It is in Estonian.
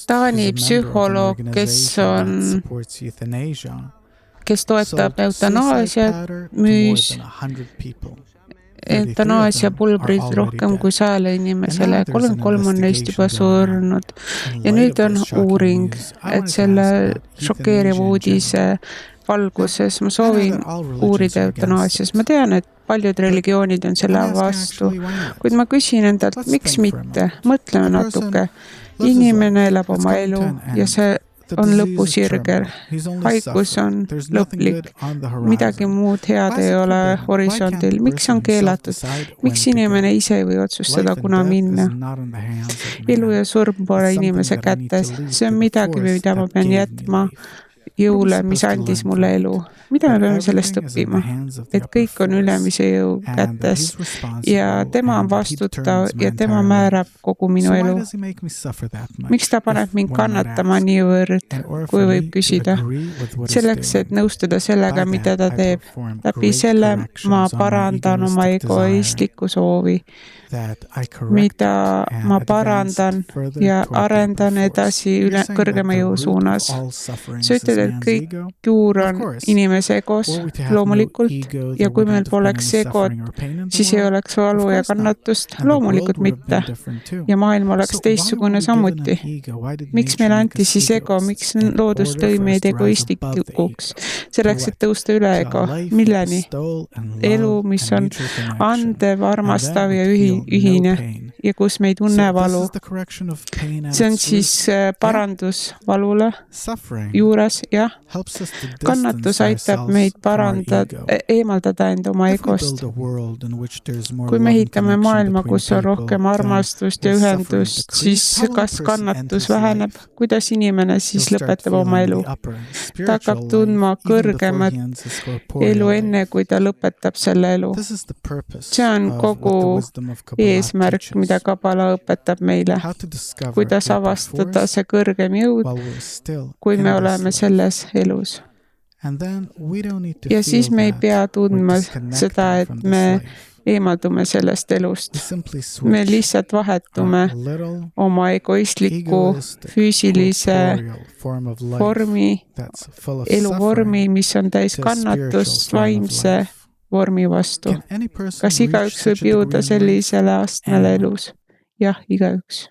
Taani psühholoog, kes toetab eutanaasiat, müüs eutanaasia pulbrid rohkem kui 100 inimesele, 33 on neist juba surnud. Ja nüüd on uuring, et selle šokeeriva uudise valguses ma soovin uurida eutanaasias. Ma tean, et paljud religioonid on selle vastu, kuid ma küsin endalt, miks mitte? Mõtleme natuke. Inimene elab oma elu ja see on lõpusirgel. Haigus on lõplik. Midagi muud head ei ole horisondil. Miks on keelatud? Miks inimene ise ei või otsustada, kuna minna? Elu ja surm pole inimese kätes. See on midagi, mida ma pean jätma jõule, mis andis mulle elu. Mida me peame sellest õppima? Et kõik on ülemise jõu kätes ja tema on vastutav ja tema määrab kogu minu elu. Miks ta paneb mind kannatama niivõrd, kui võib küsida? Selleks, et nõustuda sellega, mida ta teeb. Läbi selle ma parandan oma egoistlikku soovi, mida ma parandan ja arendan edasi kõrgema jõu suunas. Sa ütled, et kõik juur on inimese egos, loomulikult, ja kui meil poleks egot, siis ei oleks valu ja kannatust, loomulikult mitte. Ja maailm oleks teistsugune samuti. Miks meile anti siis ego, miks loodus tõi meid egoistlikuks? Selleks, et tõusta üle ego. Milleni? Elu, mis on andev, armastav ja ühine ja kus me ei tunne valu. See on siis parandus valule juures, jah. Kannatus aitab meid eemaldada enda oma egost. Kui me ehitame maailma, kus on rohkem armastust ja ühendust, siis kas kannatus väheneb? Kuidas inimene siis lõpetab oma elu? Ta hakkab tundma kõrgemat elu enne, kui ta lõpetab selle elu. See on kogu eesmärk, mida Kabala õpetab meile, kuidas avastada see kõrgem jõud, kui me oleme selles elus. Ja siis me ei pea tundma seda, et me eemaldume sellest elust. Me lihtsalt vahetume oma egoistliku füüsilise eluvormi, mis on täis kannatust, vaimse vormi vastu. Kas igaüks võib jõuda sellisele astmele elus? Jah, igaüks.